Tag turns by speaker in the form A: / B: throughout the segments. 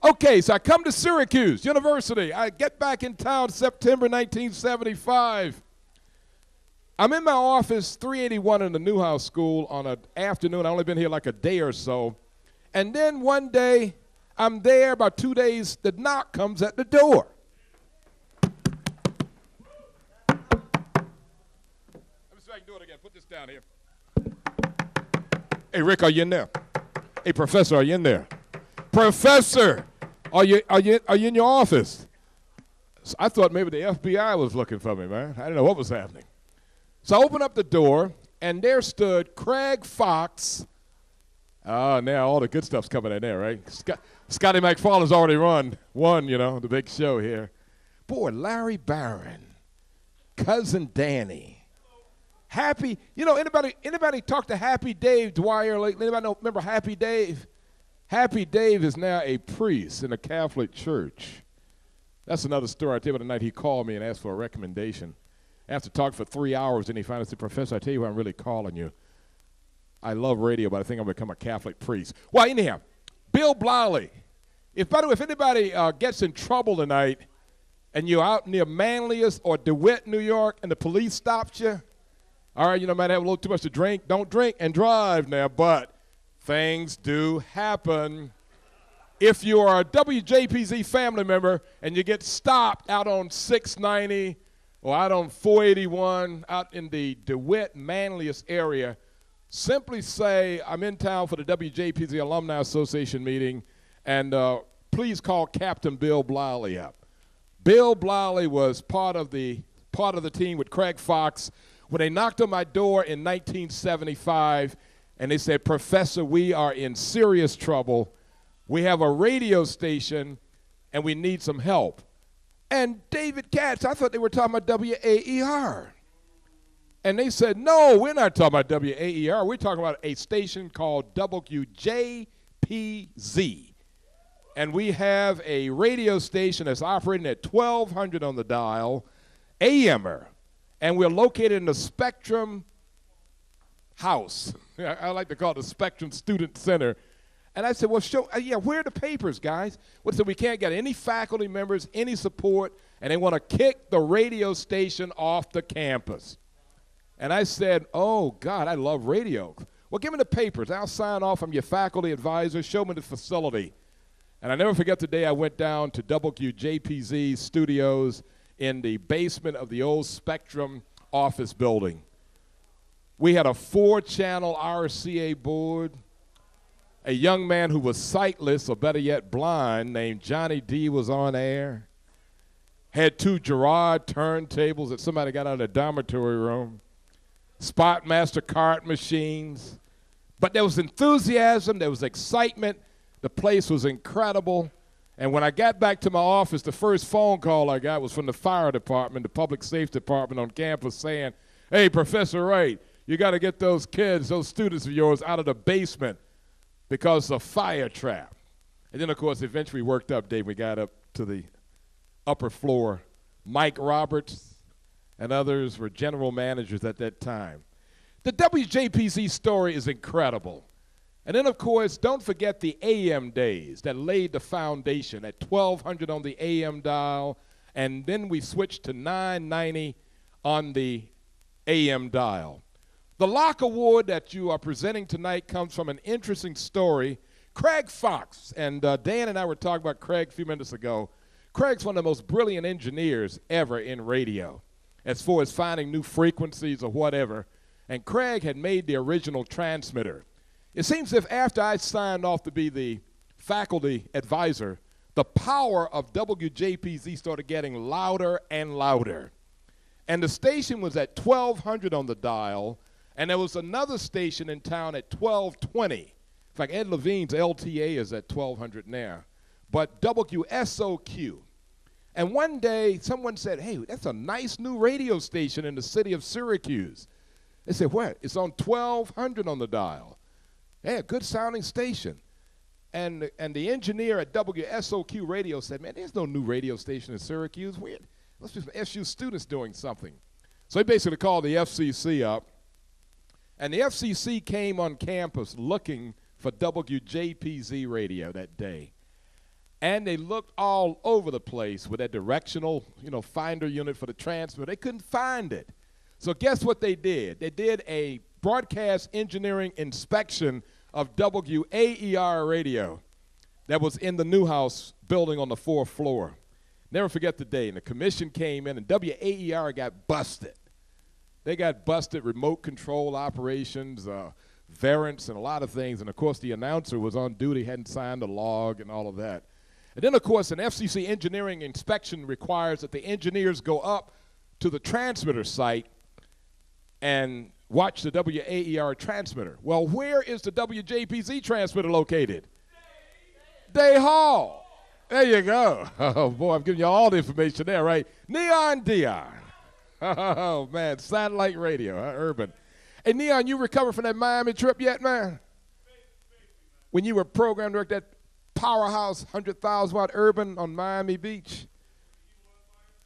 A: Okay, so I come to Syracuse University. I get back in town September 1975. I'm in my office, 381 in the Newhouse School on an afternoon. I've only been here like a day or so. And then one day, I'm there, about 2 days, the knock comes at the door. Let me see if I can do it again. Put this down here. Hey, Rick, are you in there? Hey, Professor, are you in there? Professor, are you in your office? So I thought maybe the FBI was looking for me, man. I didn't know what was happening. So I opened up the door, and there stood Craig Fox. Oh, now all the good stuff's coming in there, right? Scotty McFarlane's already won, you know, the big show here. Boy, Larry Barron, Cousin Danny. Happy, you know, anybody talk to Happy Dave Dwyer lately? Anybody remember Happy Dave? Happy Dave is now a priest in a Catholic church. That's another story. I tell you about the night he called me and asked for a recommendation. After talking for 3 hours, and he finally said, Professor, I tell you why I'm really calling you. I love radio, but I think I'm going to become a Catholic priest. Well, anyhow, Bill Bliley. If anybody gets in trouble tonight and you're out near Manlius or DeWitt, New York, and the police stops you, all right, you know, might have a little too much to drink. Don't drink and drive now, but things do happen. If you are a WJPZ family member and you get stopped out on 690 or out on 481 out in the DeWitt, Manlius area, simply say, I'm in town for the WJPZ Alumni Association meeting, and please call Captain Bill Bliley up. Bill Bliley was part of the team with Craig Fox when they knocked on my door in 1975, and they said, Professor, we are in serious trouble. We have a radio station, and we need some help. And David Katz, I thought they were talking about WAER. And they said, no, we're not talking about WAER. We're talking about a station called WJPZ. And we have a radio station that's operating at 1200 on the dial, AMer. And we're located in the Spectrum House. I like to call it the Spectrum Student Center. And I said, well, where are the papers, guys? Well, so we can't get any faculty members, any support, and they want to kick the radio station off the campus. And I said, oh, God, I love radio. Well, give me the papers. I'll sign off. I'm your faculty advisor. Show me the facility. And I never forget the day I went down to WJPZ studios in the basement of the old Spectrum office building. We had a 4-channel RCA board. A young man who was sightless, or better yet blind, named Johnny D was on air. Had 2 Gerard turntables that somebody got out of the dormitory room. Spotmaster card machines. But there was enthusiasm, there was excitement. The place was incredible. And when I got back to my office, the first phone call I got was from the fire department, the public safety department on campus saying, hey, Professor Wright, you got to get those kids, those students of yours out of the basement because of fire trap. And then, of course, eventually worked up, Dave. We got up to the upper floor. Mike Roberts and others were general managers at that time. The WJPZ story is incredible. And then, of course, don't forget the AM days that laid the foundation at 1200 on the AM dial, and then we switched to 990 on the AM dial. The Locke Award that you are presenting tonight comes from an interesting story. Craig Fox, and Dan and I were talking about Craig a few minutes ago. Craig's one of the most brilliant engineers ever in radio as far as finding new frequencies or whatever. And Craig had made the original transmitter. It seems as if after I signed off to be the faculty advisor, the power of WJPZ started getting louder and louder. And the station was at 1200 on the dial, and there was another station in town at 1220. In fact, Ed Levine's LTA is at 1200 now. But WSOQ. And one day, someone said, hey, that's a nice new radio station in the city of Syracuse. They said, what? It's on 1200 on the dial. Hey, a good sounding station. And the engineer at WSOQ radio said, man, there's no new radio station in Syracuse. Weird. Must be some SU students doing something. So he basically called the FCC up. And the FCC came on campus looking for WJPZ radio that day. And they looked all over the place with that directional, finder unit for the transmitter. They couldn't find it. So guess what they did? They did a broadcast engineering inspection of WAER radio that was in the Newhouse building on the 4th floor. Never forget the day. And the commission came in, and WAER got busted. They got busted, remote control operations, variants, and a lot of things. And, of course, the announcer was on duty, hadn't signed a log and all of that. And then, of course, an FCC engineering inspection requires that the engineers go up to the transmitter site and watch the WAER transmitter. Well, where is the WJPZ transmitter located? Day Hall. There you go. Oh, boy, I'm giving you all the information there, right? Neon Dion. Oh, man, satellite radio, urban. Hey, Neon, you recovered from that Miami trip yet, man? When you were program director at Powerhouse 100,000-watt urban on Miami Beach?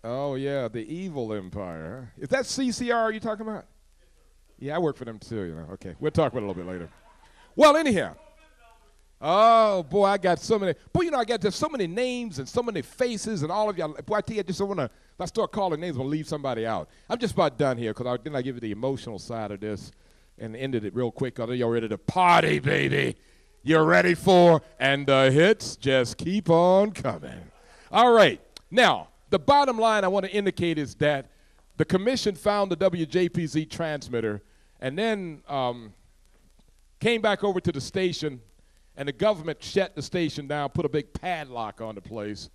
A: Oh, yeah, the evil empire. Is that CCR you're talking about? Yeah, I work for them too, Okay, we'll talk about it a little bit later. Well, anyhow. Oh, boy, I got so many. Boy, I got just so many names and so many faces and all of y'all. Boy, I tell you, I just don't want to, if I start calling names, I'm going to leave somebody out. I'm just about done here because didn't I give you the emotional side of this and ended it real quick. I know y'all ready to party, baby. You're ready for, and the hits just keep on coming. All right. Now, the bottom line I want to indicate is that the commission found the WJPZ transmitter and then came back over to the station, and the government shut the station down, put a big padlock on the place.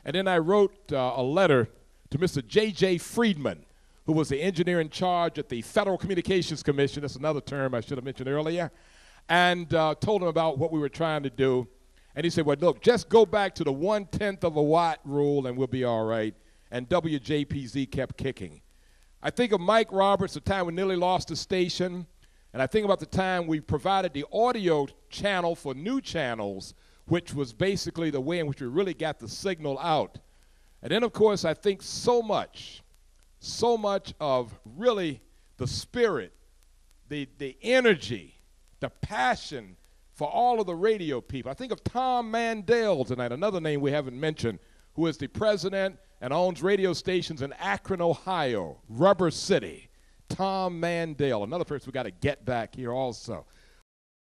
A: And then I wrote a letter to Mr. J.J. Friedman, who was the engineer in charge at the Federal Communications Commission. That's another term I should have mentioned earlier. And told him about what we were trying to do. And he said, well, look, just go back to the 1/10 of a watt rule and we'll be all right. And WJPZ kept kicking. I think of Mike Roberts, the time we nearly lost the station. And I think about the time we provided the audio channel for new channels, which was basically the way in which we really got the signal out. And then, of course, I think so much of really the spirit, the energy, the passion for all of the radio people. I think of Tom Mandel tonight, another name we haven't mentioned, who is the president and owns radio stations in Akron, Ohio, Rubber City. Tom Mandel, another person we got to get back here also.